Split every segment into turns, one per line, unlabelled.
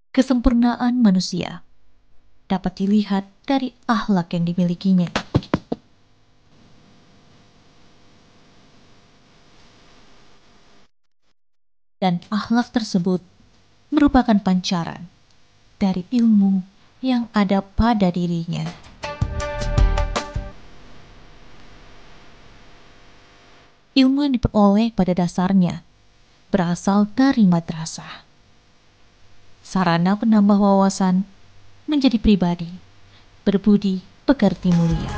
Kesempurnaan manusia dapat dilihat dari akhlak yang dimilikinya. Dan akhlak tersebut merupakan pancaran dari ilmu yang ada pada dirinya. Ilmu yang diperoleh pada dasarnya berasal dari madrasah. Sarana penambah wawasan menjadi pribadi, berbudi, pekerti mulia.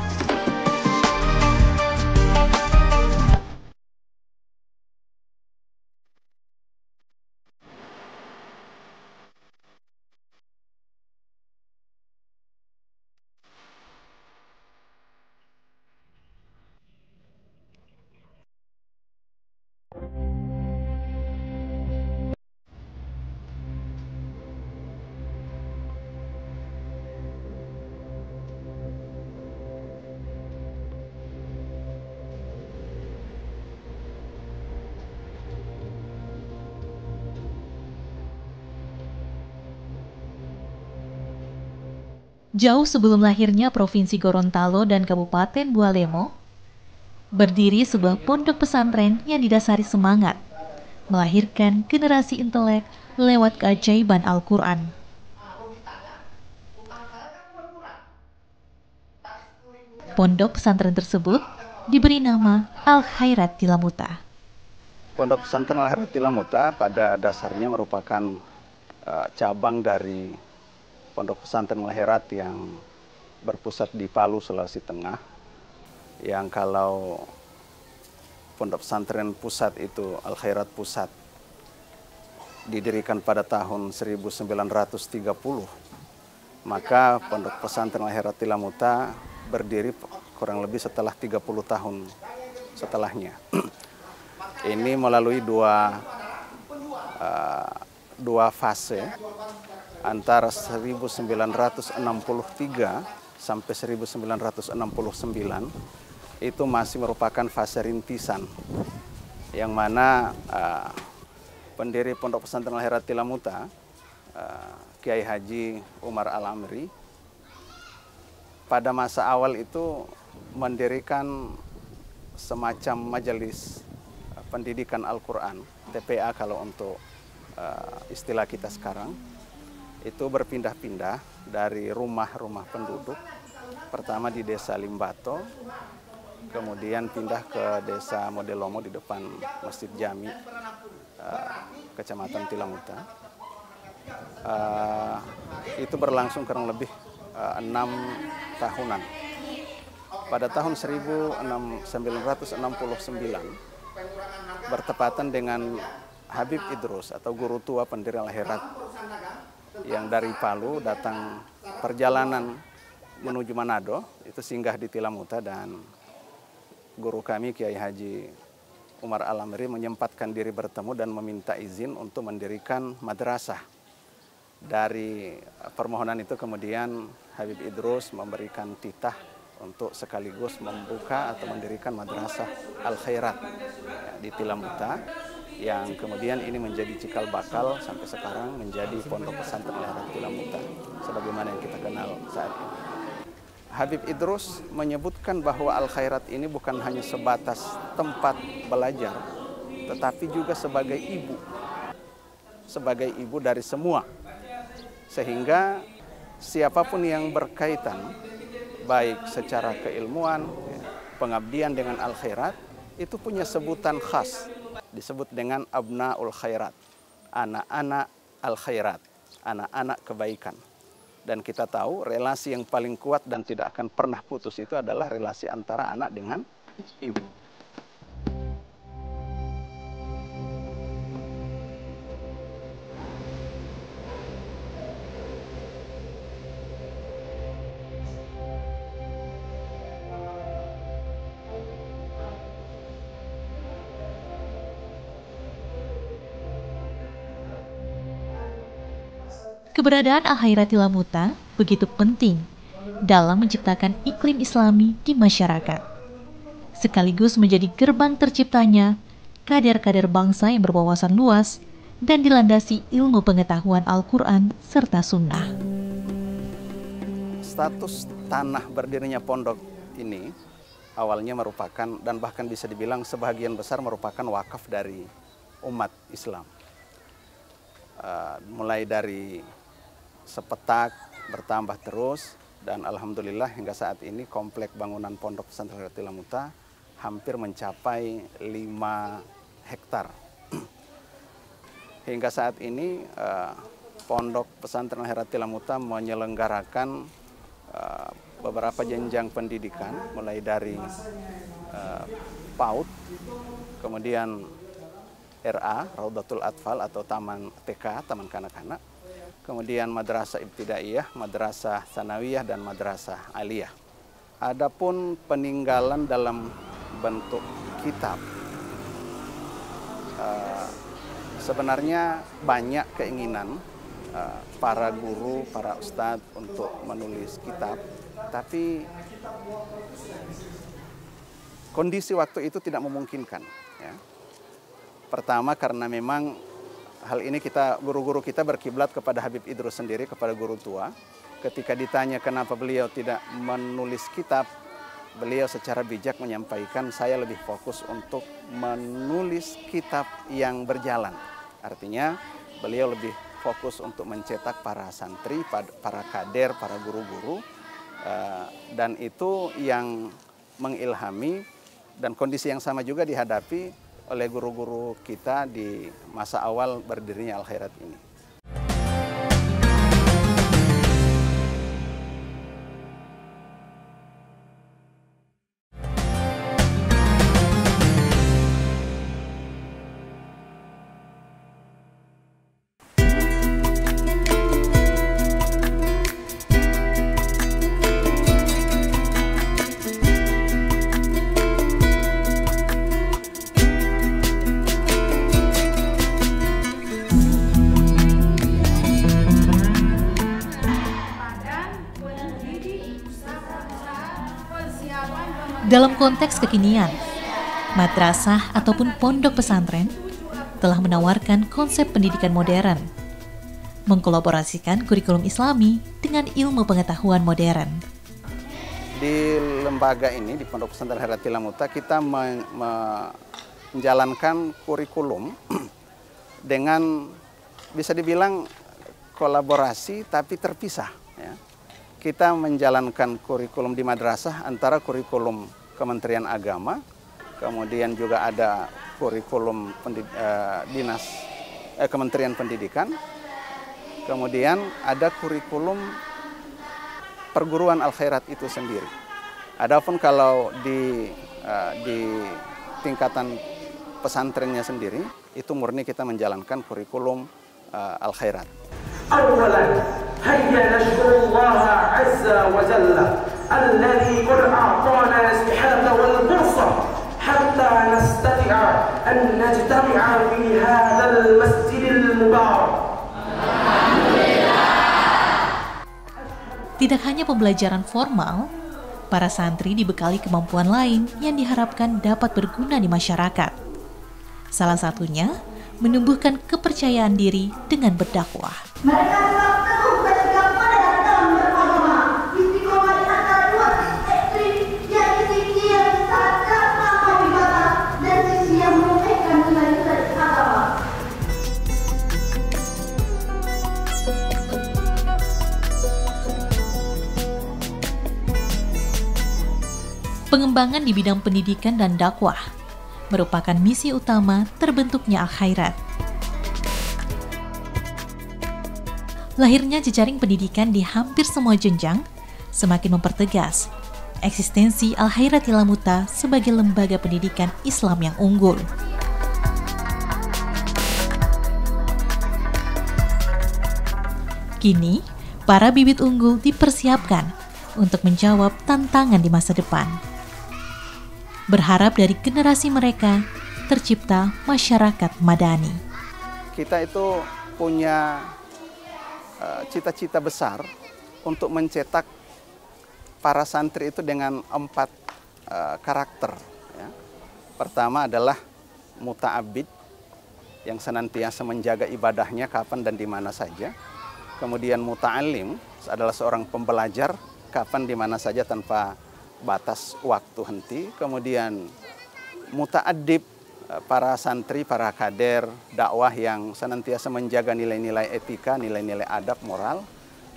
Jauh sebelum lahirnya Provinsi Gorontalo dan Kabupaten Bualemo, berdiri sebuah pondok pesantren yang didasari semangat melahirkan generasi intelek lewat keajaiban Al-Quran. Pondok pesantren tersebut diberi nama Al-Khairat Tilamuta.
Pondok pesantren Al-Khairat Tilamuta pada dasarnya merupakan cabang dari Pondok pesantren Al-Khairat yang berpusat di Palu, Sulawesi Tengah. Yang kalau Pondok pesantren pusat itu Al-Khairat Pusat didirikan pada tahun 1930, maka Pondok pesantren Al-Khairat Tilamuta berdiri kurang lebih setelah 30 tahun setelahnya. Ini melalui dua fase antara 1963 sampai 1969 itu masih merupakan fase rintisan, yang mana pendiri Pondok Pesantren Al-Khairat Tilamuta, Kiai Haji Umar Al-Amri, pada masa awal itu mendirikan semacam majelis pendidikan Al-Quran, TPA kalau untuk istilah kita sekarang. Itu berpindah-pindah dari rumah-rumah penduduk, pertama di desa Limbato, kemudian pindah ke desa Modelomo di depan Masjid Jami, Kecamatan Tilamuta. Itu berlangsung kurang lebih 6 tahunan. Pada tahun 1969, bertepatan dengan Habib Idrus atau guru tua pendiri Al-Khairat yang dari Palu datang perjalanan menuju Manado, itu singgah di Tilamuta, dan guru kami Kiai Haji Umar Al-Amri menyempatkan diri bertemu dan meminta izin untuk mendirikan madrasah. Dari permohonan itu kemudian Habib Idrus memberikan titah untuk sekaligus membuka atau mendirikan madrasah Al-Khairat di Tilamuta, yang kemudian ini menjadi cikal bakal sampai sekarang menjadi Pondok Pesantren Al-Khairat Tilamuta sebagaimana yang kita kenal saat ini. Habib Idrus menyebutkan bahwa Al-Khairat ini bukan hanya sebatas tempat belajar, tetapi juga sebagai ibu dari semua, sehingga siapapun yang berkaitan baik secara keilmuan, pengabdian dengan Al-Khairat, itu punya sebutan khas, disebut dengan Abnaul Khairat, anak-anak Al-Khairat, anak-anak kebaikan. Dan kita tahu relasi yang paling kuat dan tidak akan pernah putus itu adalah relasi antara anak dengan ibu.
Keberadaan Al-Khairat Tilamuta begitu penting dalam menciptakan iklim Islami di masyarakat, sekaligus menjadi gerbang terciptanya kader-kader bangsa yang berwawasan luas dan dilandasi ilmu pengetahuan Al-Quran serta sunnah.
Status tanah berdirinya pondok ini awalnya merupakan dan bahkan bisa dibilang sebagian besar merupakan wakaf dari umat Islam. Mulai dari sepetak bertambah terus, dan alhamdulillah hingga saat ini komplek bangunan Pondok Pesantren Al-Hayrat Tilamuta hampir mencapai 5 hektar. Hingga saat ini Pondok Pesantren Al-Hayrat Tilamuta menyelenggarakan beberapa jenjang pendidikan, mulai dari PAUD, kemudian RA, Raudatul Atfal atau Taman TK, Taman Kanak-Kanak, kemudian Madrasah Ibtidaiyah, Madrasah Sanawiyah, dan Madrasah Aliyah. Adapun peninggalan dalam bentuk kitab, sebenarnya banyak keinginan para guru, para ustadz untuk menulis kitab, tapi kondisi waktu itu tidak memungkinkan. Ya. Pertama karena memang hal ini guru-guru kita berkiblat kepada Habib Idrus sendiri, kepada guru tua. Ketika ditanya kenapa beliau tidak menulis kitab, beliau secara bijak menyampaikan, saya lebih fokus untuk menulis kitab yang berjalan. Artinya beliau lebih fokus untuk mencetak para santri, para kader, para guru-guru, dan itu yang mengilhami, dan kondisi yang sama juga dihadapi oleh guru-guru kita di masa awal berdirinya Al-Hayrat ini.
Dalam konteks kekinian, madrasah ataupun pondok pesantren telah menawarkan konsep pendidikan modern, mengkolaborasikan kurikulum Islami dengan ilmu pengetahuan modern.
Di lembaga ini, di Pondok Pesantren Al-Hayrat Tilamuta, kita menjalankan kurikulum dengan bisa dibilang kolaborasi tapi terpisah. Ya. Kita menjalankan kurikulum di madrasah antara kurikulum Kementerian Agama, kemudian juga ada kurikulum Kementerian Pendidikan, kemudian ada kurikulum perguruan Al-Khairat itu sendiri. Adapun kalau di tingkatan pesantrennya sendiri, itu murni kita menjalankan kurikulum Al-Khairat.
Awalan, hayya nashkurullaha azza wa jalla alladhi qad a'tana as-sihhata wal bursa hatta nastati'a an najtami'a fi hadzal masjidil mubarak.
Tidak hanya pembelajaran formal, para santri dibekali kemampuan lain yang diharapkan dapat berguna di masyarakat. Salah satunya, menumbuhkan kepercayaan diri dengan berdakwah.
Mereka tetap teguh beragama dan dalam beragama, istiqomah di antara dua sisi ekstrim, yaitu sisi yang sangat keras melampaui batas dan sisi yang meremehkan nilai-nilai agama.
Pengembangan di bidang pendidikan dan dakwah merupakan misi utama terbentuknya Al-Khairat. Lahirnya jejaring pendidikan di hampir semua jenjang semakin mempertegas eksistensi Al-Hayrat Tilamuta sebagai lembaga pendidikan Islam yang unggul. Kini, para bibit unggul dipersiapkan untuk menjawab tantangan di masa depan. Berharap dari generasi mereka tercipta masyarakat madani.
Kita itu punya cita-cita besar untuk mencetak para santri itu dengan 4 karakter. Ya. Pertama adalah muta'abid, yang senantiasa menjaga ibadahnya kapan dan di mana saja. Kemudian muta'alim adalah seorang pembelajar kapan di mana saja tanpa batas waktu henti. Kemudian muta'addib, para santri, para kader dakwah yang senantiasa menjaga nilai-nilai etika, nilai-nilai adab moral.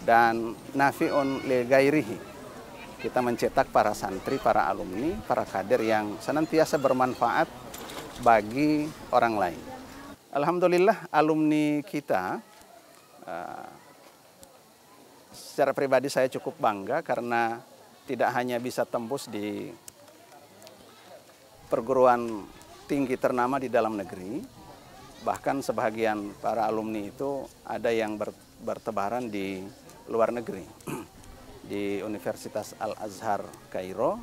Dan nafi'un li gairihi, kita mencetak para santri, para alumni, para kader yang senantiasa bermanfaat bagi orang lain. Alhamdulillah alumni kita, secara pribadi saya cukup bangga karena tidak hanya bisa tembus di perguruan tinggi ternama di dalam negeri, bahkan sebagian para alumni itu ada yang bertebaran di luar negeri. Di Universitas Al-Azhar Kairo,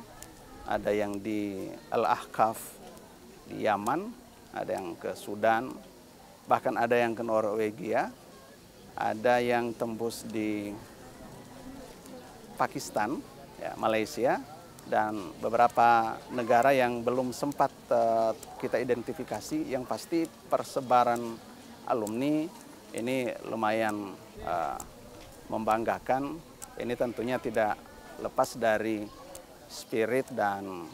ada yang di Al-Ahqaf di Yaman, ada yang ke Sudan, bahkan ada yang ke Norwegia, ada yang tembus di Pakistan, ya, Malaysia, dan beberapa negara yang belum sempat kita identifikasi. Yang pasti persebaran alumni ini lumayan membanggakan. Ini tentunya tidak lepas dari spirit dan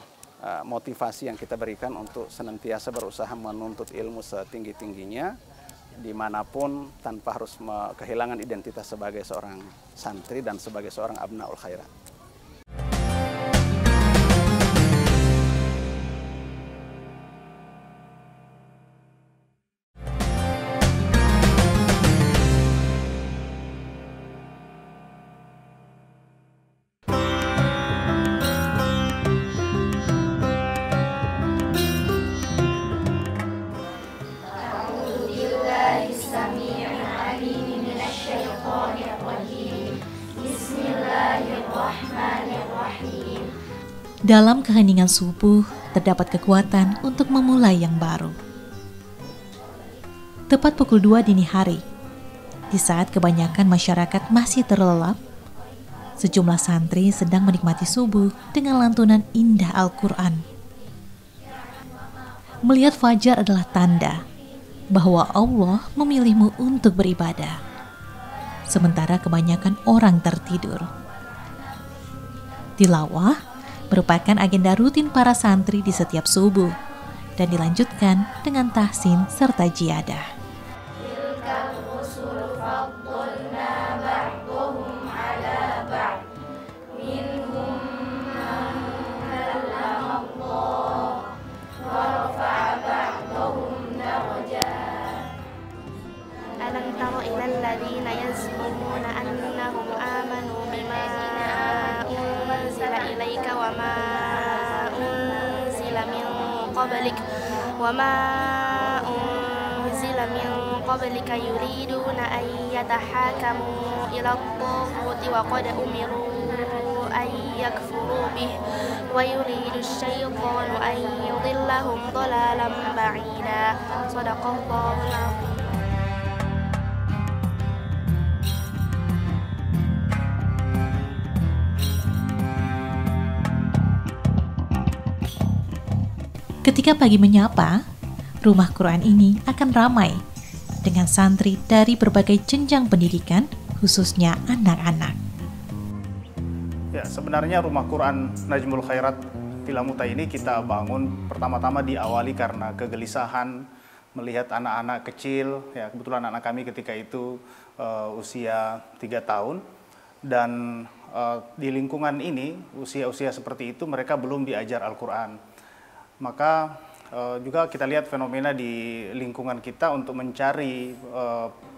motivasi yang kita berikan untuk senantiasa berusaha menuntut ilmu setinggi-tingginya dimanapun tanpa harus kehilangan identitas sebagai seorang santri dan sebagai seorang abnaul khairat.
Dalam keheningan subuh, terdapat kekuatan untuk memulai yang baru. Tepat pukul 2 dini hari, di saat kebanyakan masyarakat masih terlelap, sejumlah santri sedang menikmati subuh dengan lantunan indah Al-Quran. Melihat fajar adalah tanda bahwa Allah memilihmu untuk beribadah, sementara kebanyakan orang tertidur. Tilawah merupakan agenda rutin para santri di setiap subuh dan dilanjutkan dengan tahsin serta jiadah.
Alam tara ilal ladzina yaz'umuna annahum amanu bima unzila ilaika wa ma unzila min qablika yuriduna an yatahakamu ila at-taghuti wa qad umiru an yakfuru bih wa yuridu asy-syaitanu an yudillahum dhalalan ba'ida. Shadaqallahul azim.
Ketika pagi menyapa, rumah Quran ini akan ramai dengan santri dari berbagai jenjang pendidikan, khususnya anak-anak.
Ya, sebenarnya rumah Quran Najmul Khairat Tilamuta ini kita bangun pertama-tama diawali karena kegelisahan melihat anak-anak kecil. Ya, kebetulan anak kami ketika itu usia 3 tahun dan di lingkungan ini usia-usia seperti itu mereka belum diajar Al-Quran. Maka juga kita lihat fenomena di lingkungan kita untuk mencari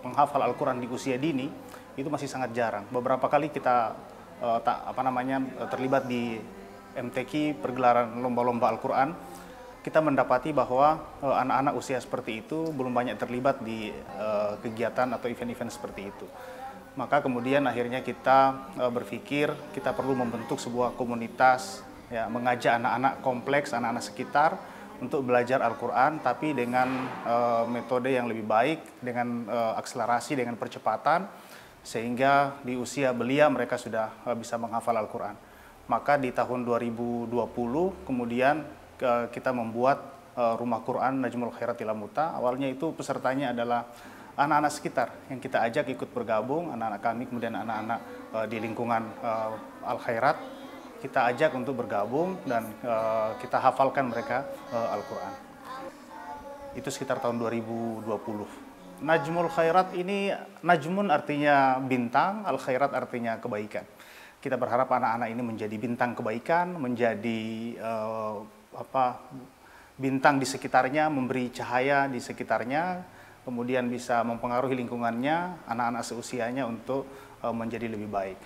penghafal Al-Quran di usia dini itu masih sangat jarang. Beberapa kali kita terlibat di MTQ, pergelaran lomba-lomba Al-Quran, kita mendapati bahwa anak-anak usia seperti itu belum banyak terlibat di kegiatan atau event-event seperti itu. Maka kemudian akhirnya kita berpikir kita perlu membentuk sebuah komunitas, ya, mengajak anak-anak kompleks, anak-anak sekitar untuk belajar Al-Quran, tapi dengan metode yang lebih baik, dengan akselerasi, dengan percepatan, sehingga di usia belia mereka sudah bisa menghafal Al-Quran. Maka di tahun 2020 kemudian kita membuat Rumah Quran Najmul Khairat Tilamuta. Awalnya itu pesertanya adalah anak-anak sekitar yang kita ajak ikut bergabung, anak-anak kami, kemudian anak-anak di lingkungan Al Khairat. Kita ajak untuk bergabung dan kita hafalkan mereka Al-Quran. Itu sekitar tahun 2020. Najmul Khairat ini, Najmun artinya bintang, Al Khairat artinya kebaikan. Kita berharap anak-anak ini menjadi bintang kebaikan, menjadi bintang di sekitarnya, memberi cahaya di sekitarnya, kemudian bisa mempengaruhi lingkungannya, anak-anak seusianya untuk menjadi lebih baik.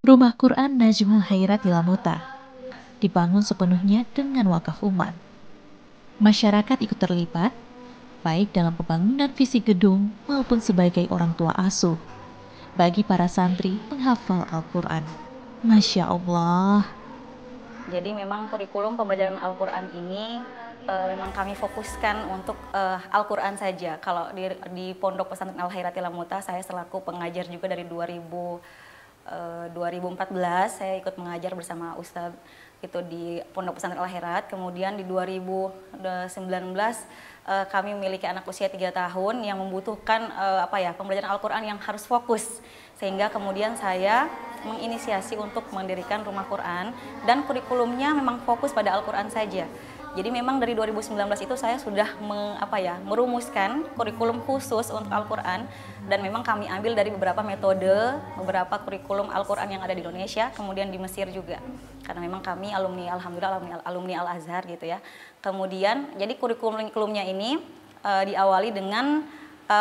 Rumah Quran Najmul Khairat Tilamuta dibangun sepenuhnya dengan wakaf umat. Masyarakat ikut terlibat, baik dalam pembangunan visi gedung maupun sebagai orang tua asuh bagi para santri penghafal Al-Quran. Masya Allah.
Jadi memang kurikulum pembelajaran Al-Quran ini memang kami fokuskan untuk Al-Quran saja. Kalau di Pondok Pesantren Al Khairat Tilamuta, saya selaku pengajar juga dari 2014 saya ikut mengajar bersama Ustadz itu di Pondok Pesantren Al Khairat. Kemudian di 2019 kami memiliki anak usia 3 tahun yang membutuhkan pembelajaran Al-Quran yang harus fokus, sehingga kemudian saya menginisiasi untuk mendirikan Rumah Quran dan kurikulumnya memang fokus pada Al-Quran saja. Jadi memang dari 2019 itu saya sudah merumuskan kurikulum khusus untuk Al-Quran, dan memang kami ambil dari beberapa metode, beberapa kurikulum Al-Quran yang ada di Indonesia, kemudian di Mesir juga. Karena memang kami alhamdulillah alumni Al-Azhar gitu ya. Kemudian jadi kurikulumnya ini diawali dengan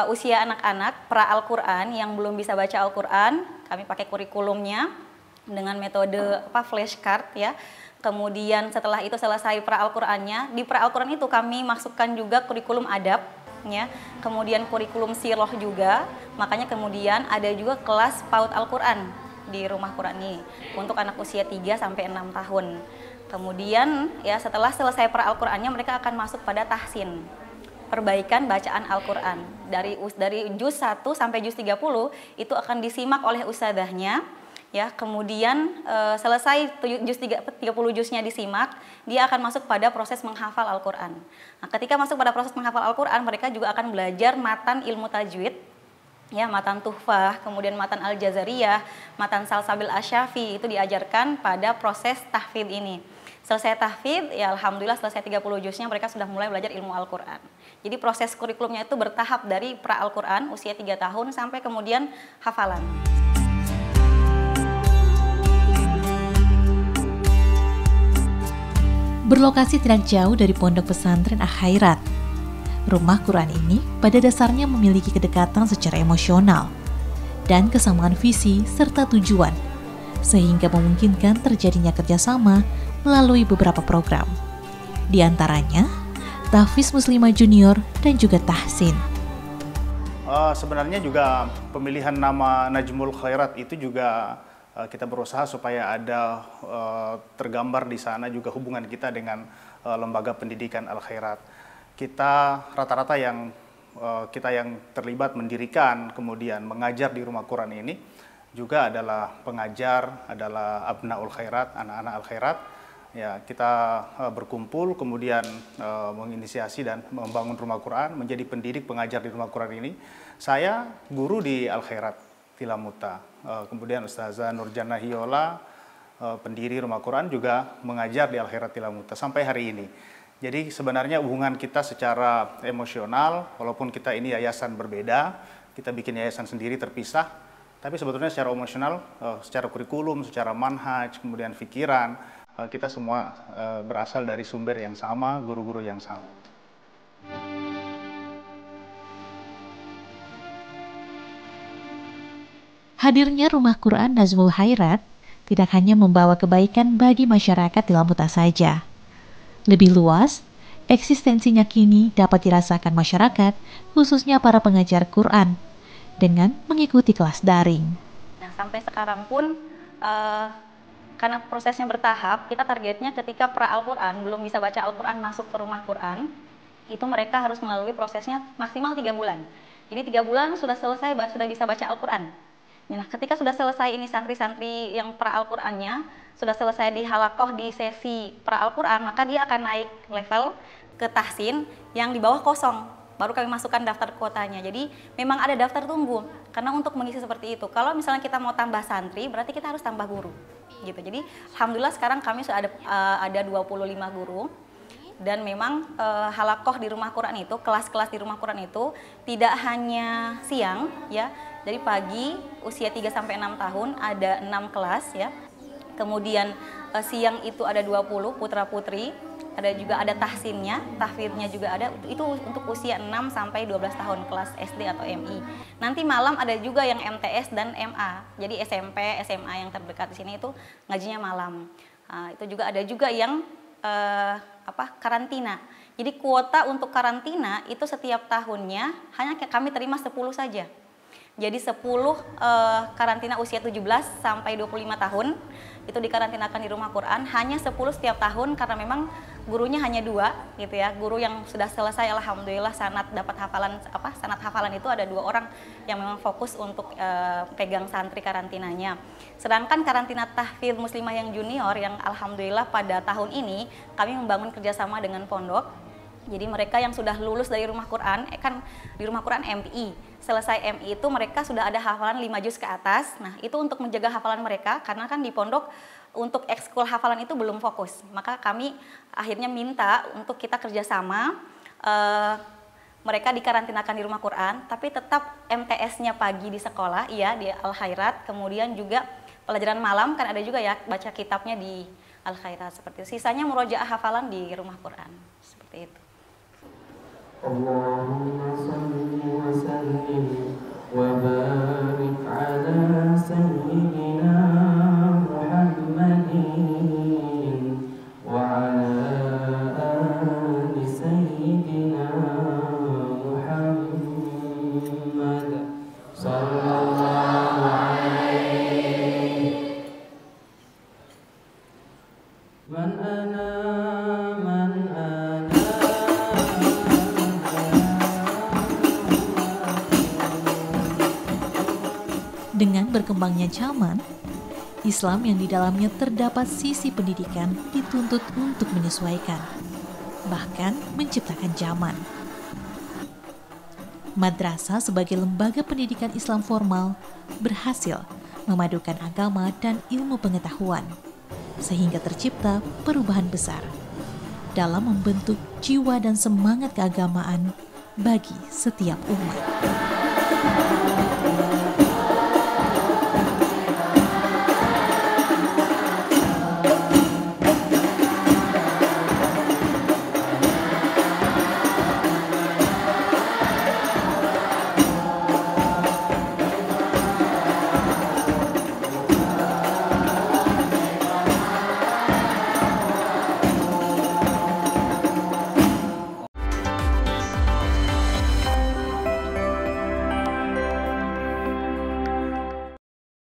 usia anak-anak pra Al-Quran yang belum bisa baca Al-Quran. Kami pakai kurikulumnya dengan metode flashcard ya. Kemudian setelah itu selesai pra Al-Qurannya, di pra Al-Quran itu kami masukkan juga kurikulum adab, ya. Kemudian kurikulum sirah juga, makanya kemudian ada juga kelas PAUD Al-Quran di Rumah Quran ini untuk anak usia 3 sampai 6 tahun. Kemudian ya setelah selesai pra Al-Qurannya mereka akan masuk pada tahsin, perbaikan bacaan Al-Quran. Dari juz 1 sampai juz 30 itu akan disimak oleh ustadzahnya. Ya, kemudian selesai 30 juznya disimak, dia akan masuk pada proses menghafal Al-Quran. Nah, ketika masuk pada proses menghafal Al-Quran, mereka juga akan belajar matan ilmu tajwid, ya, matan tuhfah, kemudian matan al-jazariyah, matan salsabil asyafi, itu diajarkan pada proses tahfidz ini. Selesai tahfidz, ya alhamdulillah selesai 30 juznya mereka sudah mulai belajar ilmu Al-Quran. Jadi proses kurikulumnya itu bertahap dari pra Al-Quran usia 3 tahun sampai kemudian hafalan.
Berlokasi tidak jauh dari Pondok Pesantren Al Khairat, Rumah Quran ini pada dasarnya memiliki kedekatan secara emosional dan kesamaan visi serta tujuan, sehingga memungkinkan terjadinya kerjasama melalui beberapa program. Di antaranya, Tahfiz Muslimah Junior dan juga Tahsin.
Sebenarnya juga pemilihan nama Najmul Khairat itu juga kita berusaha supaya ada tergambar di sana juga hubungan kita dengan lembaga pendidikan Al Khairat. Kita rata-rata yang terlibat mendirikan kemudian mengajar di Rumah Quran ini juga adalah pengajar, adalah Abnaul Khairat, anak-anak Al Khairat. Ya, kita berkumpul kemudian menginisiasi dan membangun Rumah Quran, menjadi pendidik pengajar di Rumah Quran ini. Saya guru di Al Khairat Tilamuta. Kemudian Ustazah Nurjana Hiola, pendiri Rumah Quran, juga mengajar di Al Khairat Tilamuta sampai hari ini. Jadi sebenarnya hubungan kita secara emosional, walaupun kita ini yayasan berbeda, kita bikin yayasan sendiri terpisah, tapi sebetulnya secara emosional, secara kurikulum, secara manhaj, kemudian pikiran, kita semua berasal dari sumber yang sama, guru-guru yang sama.
Hadirnya Rumah Quran Najmul Khairat tidak hanya membawa kebaikan bagi masyarakat Tilamuta saja. Lebih luas, eksistensinya kini dapat dirasakan masyarakat, khususnya para pengajar Quran, dengan mengikuti kelas daring.
Nah, sampai sekarang pun karena prosesnya bertahap, kita targetnya ketika pra-Al-Quran belum bisa baca Al-Quran masuk ke rumah Quran, itu mereka harus melalui prosesnya maksimal 3 bulan. Jadi 3 bulan sudah selesai, sudah bisa baca Al-Quran. Nah, ketika sudah selesai ini santri-santri yang pra-Al-Qurannya, sudah selesai di halakoh di sesi pra-Al-Quran, maka dia akan naik level ke tahsin yang di bawah kosong. Baru kami masukkan daftar kuotanya. Jadi memang ada daftar tunggu, karena untuk mengisi seperti itu. Kalau misalnya kita mau tambah santri, berarti kita harus tambah guru. Gitu. Jadi alhamdulillah sekarang kami sudah ada 25 guru. Dan memang halakoh di rumah Quran itu, kelas-kelas di rumah Quran itu tidak hanya siang ya. Dari pagi usia 3 sampai 6 tahun ada 6 kelas ya. Kemudian siang itu ada 20 putra-putri, ada tahsinnya, tahfidnya juga ada. Itu untuk usia 6 sampai 12 tahun kelas SD atau MI. Nanti malam ada juga yang MTS dan MA. Jadi SMP, SMA yang terdekat di sini itu ngajinya malam. Itu juga ada juga yang karantina. Jadi kuota untuk karantina itu setiap tahunnya hanya kami terima 10 saja. Jadi 10 karantina usia 17 sampai 25 tahun itu dikarantinakan di rumah Quran, hanya 10 setiap tahun karena memang gurunya hanya 2 gitu ya. Guru yang sudah selesai alhamdulillah sanad dapat hafalan sanad hafalan itu ada 2 orang yang memang fokus untuk pegang santri karantinanya. Sedangkan karantina tahfidz muslimah yang junior yang alhamdulillah pada tahun ini kami membangun kerjasama dengan pondok. Jadi mereka yang sudah lulus dari rumah Quran, kan di rumah Quran MI, selesai MI itu mereka sudah ada hafalan 5 juz ke atas. Nah itu untuk menjaga hafalan mereka, karena kan di pondok untuk ekskul hafalan itu belum fokus. Maka kami akhirnya minta untuk kita kerjasama, mereka dikarantinakan di rumah Quran, tapi tetap MTS-nya pagi di sekolah, iya di Al-Khairat, kemudian juga pelajaran malam, kan ada juga ya baca kitabnya di Al-Khairat seperti itu. Sisanya murojaah hafalan di rumah Quran, seperti itu.
Allahumma salli wa sallim wa barik ala sayyidina Muhammadin wa ala ali sayyidina Muhammad sallallahu alaihi man ana.
Dengan berkembangnya zaman, Islam yang di dalamnya terdapat sisi pendidikan dituntut untuk menyesuaikan, bahkan menciptakan zaman. Madrasah sebagai lembaga pendidikan Islam formal berhasil memadukan agama dan ilmu pengetahuan, sehingga tercipta perubahan besar dalam membentuk jiwa dan semangat keagamaan bagi setiap umat.